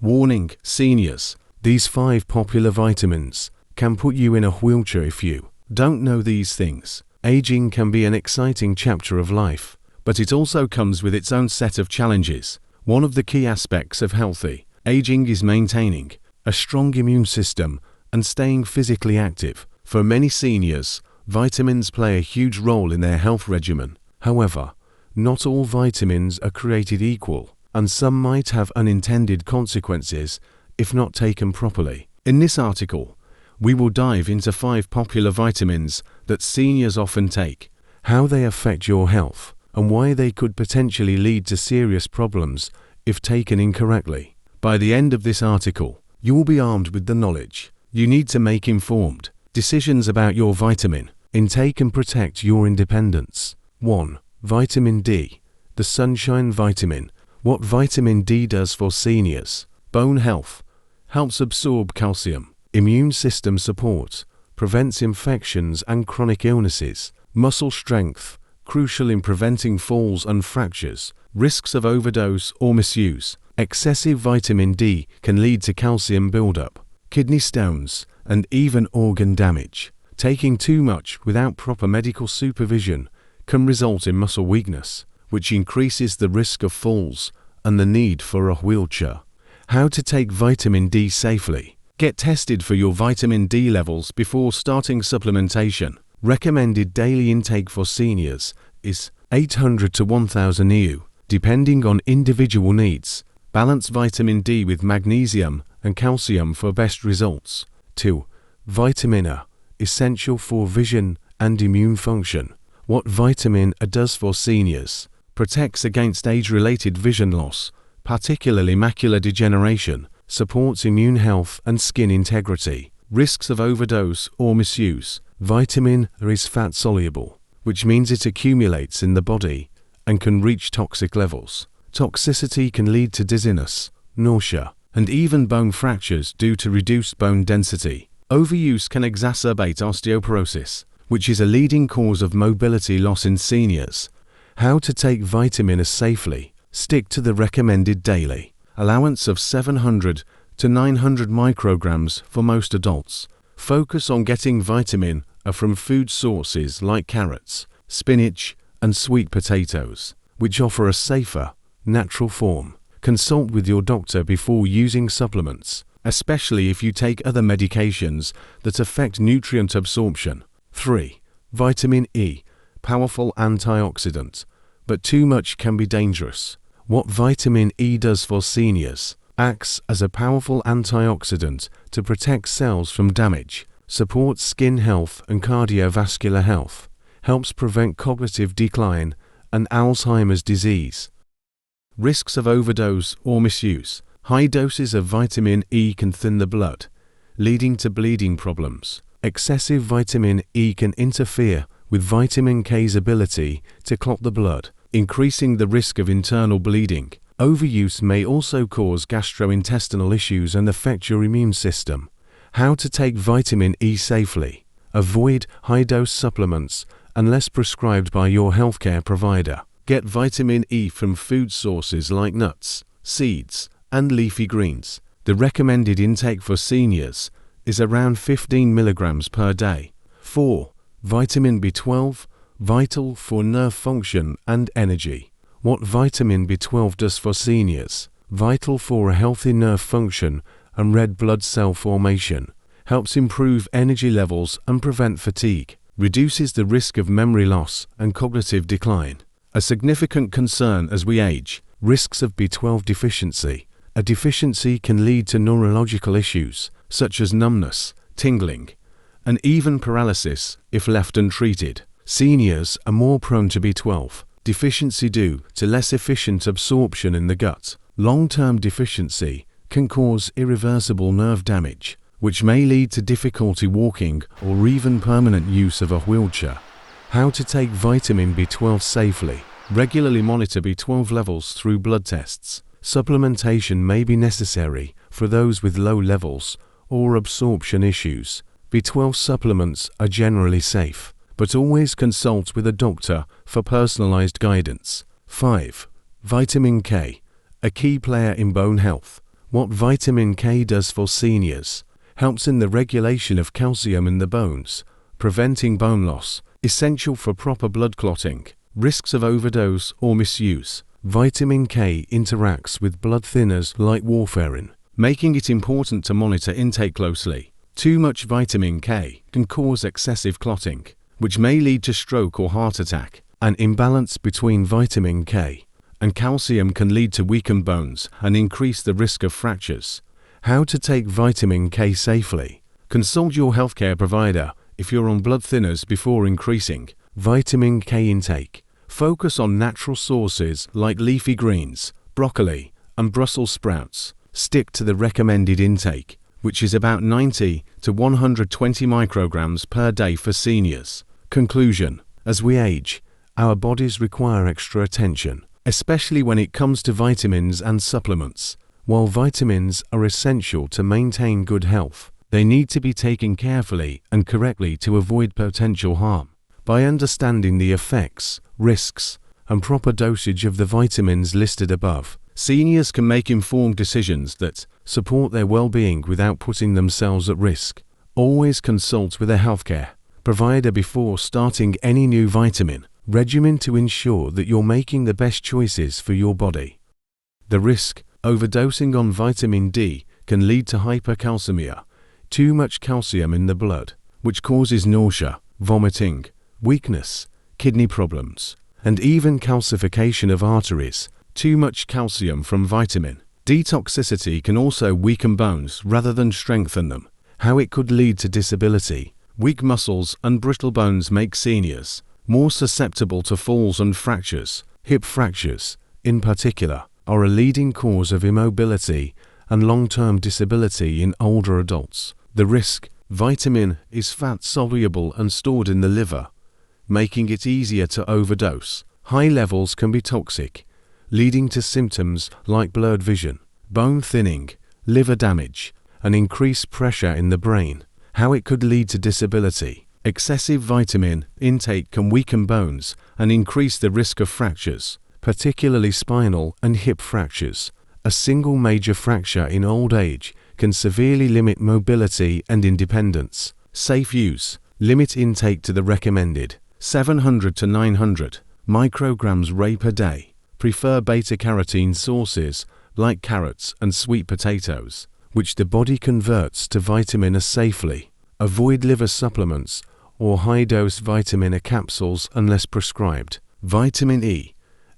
Warning, seniors. These 5 popular vitamins can put you in a wheelchair if you don't know these things. Aging can be an exciting chapter of life, but it also comes with its own set of challenges. One of the key aspects of healthy aging is maintaining a strong immune system and staying physically active. For many seniors, vitamins play a huge role in their health regimen. However, not all vitamins are created equal, and some might have unintended consequences if not taken properly. In this article, we will dive into 5 popular vitamins that seniors often take, how they affect your health, and why they could potentially lead to serious problems if taken incorrectly. By the end of this article, you will be armed with the knowledge you need to make informed decisions about your vitamin intake and protect your independence. 1. Vitamin D, the sunshine vitamin. What vitamin D does for seniors: bone health, helps absorb calcium, immune system support, prevents infections and chronic illnesses, muscle strength, crucial in preventing falls and fractures, risks of overdose or misuse. Excessive vitamin D can lead to calcium buildup, kidney stones, and even organ damage. Taking too much without proper medical supervision can result in muscle weakness, which increases the risk of falls and the need for a wheelchair. How to take vitamin D safely. Get tested for your vitamin D levels before starting supplementation. Recommended daily intake for seniors is 800 to 1000 EU, depending on individual needs. Balance vitamin D with magnesium and calcium for best results. 2. Vitamin A, essential for vision and immune function. What vitamin A does for seniors: protects against age-related vision loss, particularly macular degeneration, supports immune health and skin integrity, risks of overdose or misuse. Vitamin A is fat-soluble, which means it accumulates in the body and can reach toxic levels. Toxicity can lead to dizziness, nausea, and even bone fractures due to reduced bone density. Overuse can exacerbate osteoporosis, which is a leading cause of mobility loss in seniors. How to take vitamin A safely. Stick to the recommended daily allowance of 700 to 900 micrograms for most adults. Focus on getting vitamin A from food sources like carrots, spinach, and sweet potatoes, which offer a safer, natural form. Consult with your doctor before using supplements, especially if you take other medications that affect nutrient absorption. 3. Vitamin E, powerful antioxidant, but too much can be dangerous. What vitamin E does for seniors: acts as a powerful antioxidant to protect cells from damage, supports skin health and cardiovascular health, helps prevent cognitive decline and Alzheimer's disease. Risks of overdose or misuse. High doses of vitamin E can thin the blood, leading to bleeding problems. Excessive vitamin E can interfere with vitamin K's ability to clot the blood, increasing the risk of internal bleeding. Overuse may also cause gastrointestinal issues and affect your immune system. How to take vitamin E safely. Avoid high-dose supplements unless prescribed by your healthcare provider. Get vitamin E from food sources like nuts, seeds, and leafy greens. The recommended intake for seniors is around 15 milligrams per day. 4. Vitamin B12, vital for nerve function and energy. What vitamin B12 does for seniors: vital for a healthy nerve function and red blood cell formation, helps improve energy levels and prevent fatigue, reduces the risk of memory loss and cognitive decline. A significant concern as we age: risks of B12 deficiency. A deficiency can lead to neurological issues such as numbness, tingling, and even paralysis if left untreated. Seniors are more prone to B12 deficiency due to less efficient absorption in the gut. Long-term deficiency can cause irreversible nerve damage, which may lead to difficulty walking or even permanent use of a wheelchair. How to take vitamin B12 safely. Regularly monitor B12 levels through blood tests. Supplementation may be necessary for those with low levels or absorption issues. B12 supplements are generally safe, but always consult with a doctor for personalized guidance. 5. Vitamin K, a key player in bone health. What vitamin K does for seniors: helps in the regulation of calcium in the bones, preventing bone loss, essential for proper blood clotting. Risks of overdose or misuse: vitamin K interacts with blood thinners like warfarin, making it important to monitor intake closely. Too much vitamin K can cause excessive clotting, which may lead to stroke or heart attack. An imbalance between vitamin K and calcium can lead to weakened bones and increase the risk of fractures. How to take vitamin K safely: consult your healthcare provider if you're on blood thinners before increasing vitamin K intake. Focus on natural sources like leafy greens, broccoli, and Brussels sprouts. Stick to the recommended intake, which is about 90 to 120 micrograms per day for seniors. Conclusion: as we age, our bodies require extra attention, especially when it comes to vitamins and supplements. While vitamins are essential to maintain good health, they need to be taken carefully and correctly to avoid potential harm. By understanding the effects, risks, and proper dosage of the vitamins listed above, seniors can make informed decisions that support their well-being without putting themselves at risk. Always consult with a healthcare provider before starting any new vitamin regimen to ensure that you're making the best choices for your body. The risk: overdosing on vitamin D can lead to hypercalcemia, too much calcium in the blood, which causes nausea, vomiting, weakness, kidney problems, and even calcification of arteries. Too much calcium from vitamin D toxicity can also weaken bones rather than strengthen them. How it could lead to disability: weak muscles and brittle bones make seniors more susceptible to falls and fractures. Hip fractures, in particular, are a leading cause of immobility and long-term disability in older adults. The risk: vitamin is fat-soluble and stored in the liver, making it easier to overdose. High levels can be toxic, leading to symptoms like blurred vision, bone thinning, liver damage, and increased pressure in the brain. How it could lead to disability: excessive vitamin intake can weaken bones and increase the risk of fractures, particularly spinal and hip fractures. A single major fracture in old age can severely limit mobility and independence. Safe use: limit intake to the recommended 700 to 900 micrograms Ray per day. Prefer beta-carotene sources like carrots and sweet potatoes, which the body converts to vitamin A safely. Avoid liver supplements or high-dose vitamin A capsules unless prescribed. Vitamin E,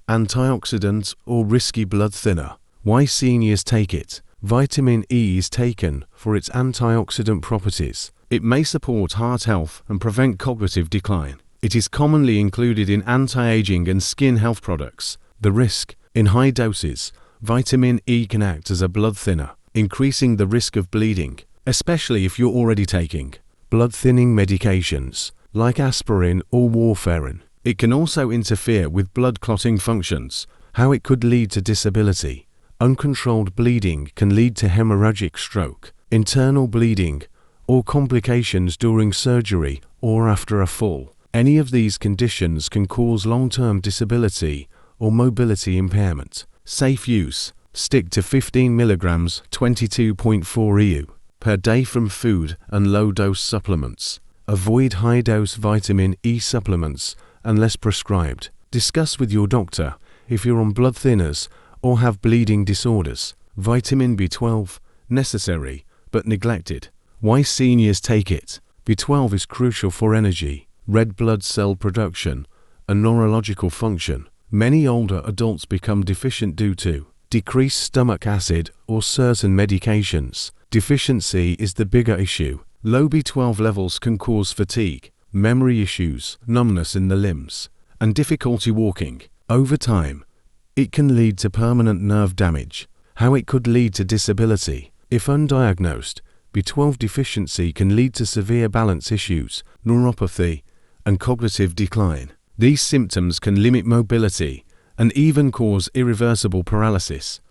antioxidant or risky blood thinner. Why seniors take it: vitamin E is taken for its antioxidant properties. It may support heart health and prevent cognitive decline. It is commonly included in anti-aging and skin health products. The risk: in high doses, vitamin E can act as a blood thinner, increasing the risk of bleeding, especially if you're already taking blood-thinning medications like aspirin or warfarin. It can also interfere with blood clotting functions. How it could lead to disability: uncontrolled bleeding can lead to hemorrhagic stroke, internal bleeding, or complications during surgery or after a fall. Any of these conditions can cause long-term disability or mobility impairment. Safe use: stick to 15 mg 22.4 EU per day from food and low-dose supplements. Avoid high-dose vitamin E supplements unless prescribed. Discuss with your doctor if you're on blood thinners or have bleeding disorders. Vitamin B12, necessary but neglected. Why seniors take it: B12 is crucial for energy, red blood cell production, and neurological function. Many older adults become deficient due to decreased stomach acid or certain medications. Deficiency is the bigger issue. Low B12 levels can cause fatigue, memory issues, numbness in the limbs, and difficulty walking. Over time, it can lead to permanent nerve damage. How it could lead to disability: if undiagnosed, B12 deficiency can lead to severe balance issues, neuropathy, and cognitive decline. These symptoms can limit mobility and even cause irreversible paralysis.